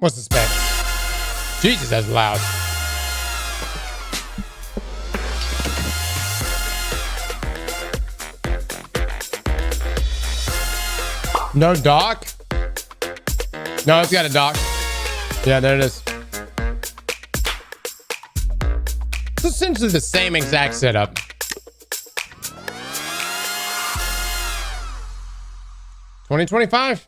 What's the spec? Jesus, that's loud. No dock? No, it's got a dock. Yeah, there it is. It's essentially the same exact setup. $20.25.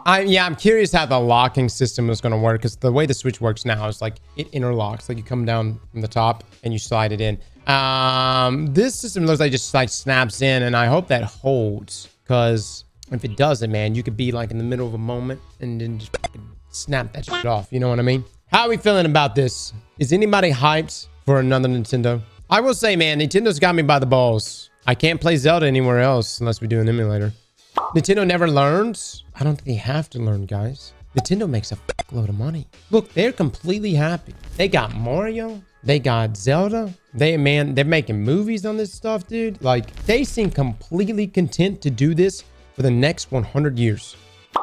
I'm curious how the locking system is going to work, because the way the Switch works now is like it interlocks. Like you come down from the top and you slide it in. This system looks like it just like snaps in, and I hope that holds, because if it doesn't, man, you could be like in the middle of a moment and then just snap that shit off. You know what I mean? How are we feeling about this? Is anybody hyped for another Nintendo? I will say, man, Nintendo's got me by the balls. I can't play Zelda anywhere else unless we do an emulator. Nintendo never learns. I don't think they have to learn, guys. Nintendo makes a fuckload of money. Look, they're completely happy. They got Mario. They got Zelda. They're making movies on this stuff, dude. Like, they seem completely content to do this for the next 100 years.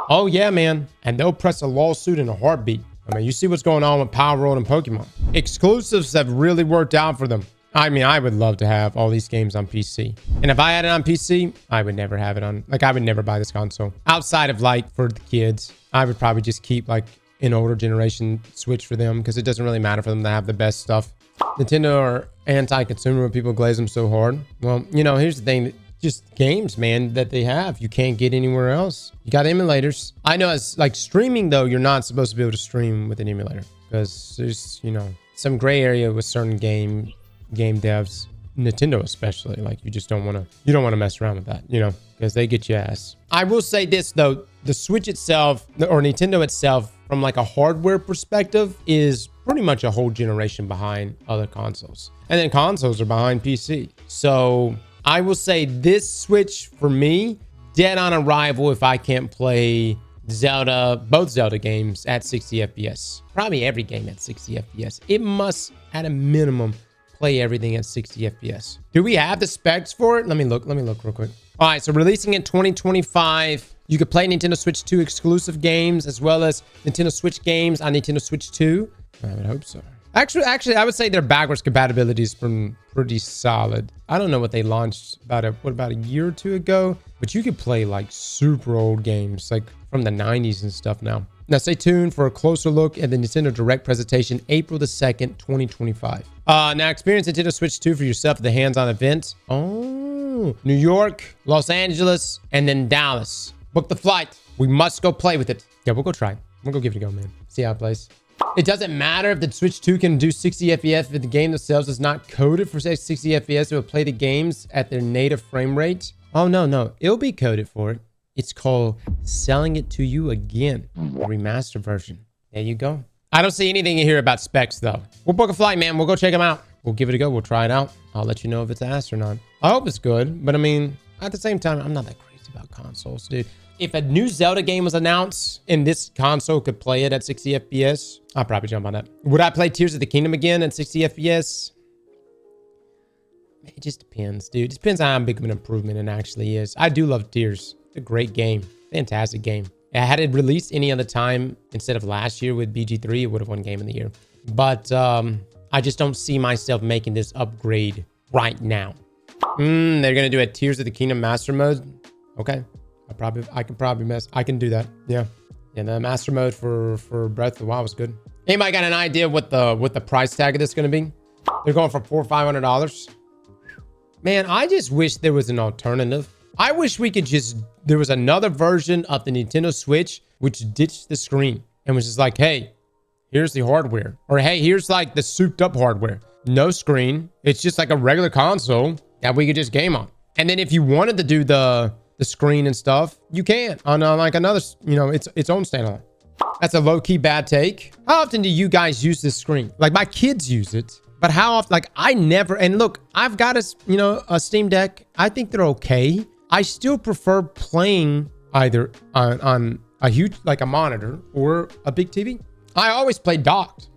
Oh, yeah, man. And they'll press a lawsuit in a heartbeat. I mean, you see what's going on with Power World and Pokemon. Exclusives have really worked out for them. I mean, I would love to have all these games on PC. And if I had it on PC, I would never have it on... Like, I would never buy this console. Outside of, like, for the kids, I would probably just keep, like, an older generation Switch for them, because it doesn't really matter for them to have the best stuff. Nintendo are anti-consumer when people glaze them so hard. Well, you know, here's the thing. Just games, man, that they have. You can't get anywhere else. You got emulators. I know it's like streaming, though. You're not supposed to be able to stream with an emulator, because there's, you know, some gray area with certain game devs, Nintendo especially. Like, you just don't want to mess around with that, you know, because they get your ass. I will say this, though. The Switch itself, or Nintendo itself, from like a hardware perspective, is pretty much a whole generation behind other consoles. And then consoles are behind PC. So I will say this Switch, for me, dead on arrival if I can't play Zelda, both Zelda games at 60 FPS. Probably every game at 60 FPS. It must, at a minimum, play everything at 60 FPS. Do we have the specs for it? Let me look real quick. All right, so releasing in 2025. You could play Nintendo Switch 2 exclusive games, as well as Nintendo Switch games on Nintendo Switch 2. I would hope so. Actually, I would say their backwards compatibility is pretty solid. I don't know what they launched about a year or two ago, but you could play like super old games, like from the 90s and stuff now. Now, stay tuned for a closer look at the Nintendo Direct presentation, April the 2nd, 2025. Now, experience Nintendo Switch 2 for yourself at the hands-on event. Oh, New York, Los Angeles, and then Dallas. Book the flight. We must go play with it. Yeah, we'll go try it. We'll go give it a go, man. See how it plays. It doesn't matter if the Switch 2 can do 60 FPS if the game themselves is not coded for, say, 60 FPS. It will play the games at their native frame rate. Oh, no. It'll be coded for it. It's called Selling It to You Again, the remastered version. There you go. I don't see anything in here about specs, though. We'll book a flight, man. We'll go check them out. We'll give it a go. We'll try it out. I'll let you know if it's ass or not. I hope it's good, but I mean, at the same time, I'm not that crazy about consoles, dude. If a new Zelda game was announced and this console could play it at 60 FPS, I'll probably jump on that. Would I play Tears of the Kingdom again at 60 FPS? It just depends, dude. It depends on how big of an improvement it actually is. I do love Tears. It's a great game. Fantastic game. Had it released any other time instead of last year with BG3, it would have won Game of the Year. But I just don't see myself making this upgrade right now. They're going to do a Tears of the Kingdom Master Mode. Okay. I can do that. Yeah. And the Master Mode for Breath of the Wild was good. Anybody got an idea what the price tag of this is going to be? They're going for $400 or $500. Man, I just wish there was an alternative. I wish there was another version of the Nintendo Switch which ditched the screen and was just like, hey, here's the hardware. Or hey, here's like the souped up hardware. No screen. It's just like a regular console that we could just game on. And then if you wanted to do the screen and stuff, you can on like another, you know, its own standalone. That's a low-key bad take. How often do you guys use this screen? Like, my kids use it, but how often? Like, I never. And look, I've got a Steam Deck. I think they're okay. I still prefer playing either on a huge, like a monitor or a big TV. I always play docked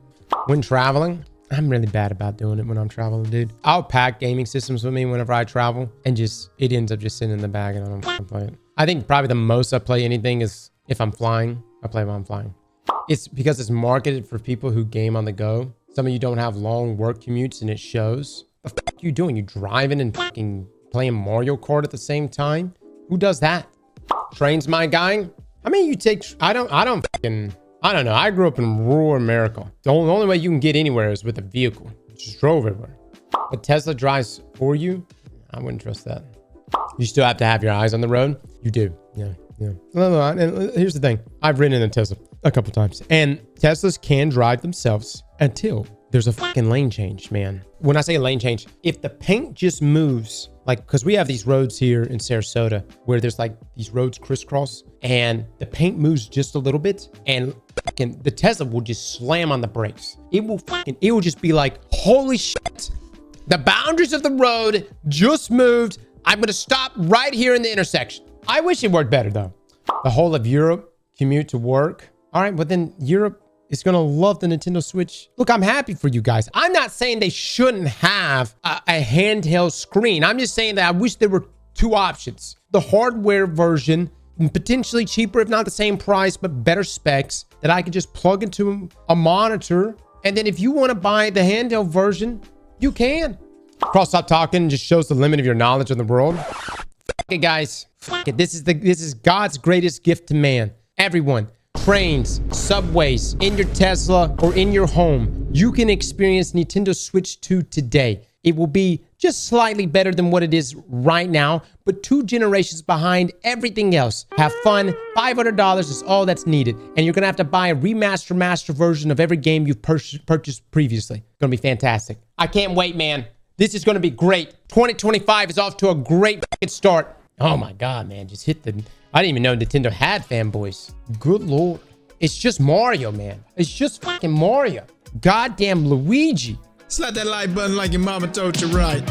when traveling. I'm really bad about doing it when I'm traveling, dude. I'll pack gaming systems with me whenever I travel and it ends up just sitting in the bag and I don't fucking play it. I think probably the most I play anything is if I'm flying. I play while I'm flying. It's because it's marketed for people who game on the go. Some of you don't have long work commutes and it shows. What the fuck are you doing? You driving and fucking playing Mario Kart at the same time? Who does that? Trains, my guy? I mean, you take... I don't know. I grew up in rural America. The only way you can get anywhere is with a vehicle. You just drove everywhere. But Tesla drives for you? I wouldn't trust that. You still have to have your eyes on the road? You do. Yeah. No. And here's the thing. I've ridden in a Tesla a couple times. And Teslas can drive themselves until there's a fucking lane change, man. When I say a lane change, if the paint just moves, like, because we have these roads here in Sarasota where there's like these roads crisscross and the paint moves just a little bit and the Tesla will just slam on the brakes. It will just be like, holy shit. The boundaries of the road just moved. I'm going to stop right here in the intersection. I wish it worked better though. The whole of Europe commute to work. All right, but then Europe is going to love the Nintendo Switch. Look, I'm happy for you guys. I'm not saying they shouldn't have a handheld screen. I'm just saying that I wish there were two options. The hardware version, potentially cheaper, if not the same price, but better specs that I could just plug into a monitor. And then if you want to buy the handheld version, you can. Cross, stop talking. Just shows the limit of your knowledge of the world. Fuck it, guys. Fuck it. This is God's greatest gift to man. Everyone. Trains, subways, in your Tesla, or in your home, you can experience Nintendo Switch 2 today. It will be just slightly better than what it is right now, but 2 generations behind everything else. Have fun. $500 is all that's needed. And you're going to have to buy a master version of every game you've purchased previously. Going to be fantastic. I can't wait, man. This is going to be great. 2025 is off to a great start. Oh my God, man. Just hit the... I didn't even know Nintendo had fanboys. Good Lord. It's just Mario, man. It's just fucking Mario. Goddamn Luigi. Slap that like button like your mama told you right.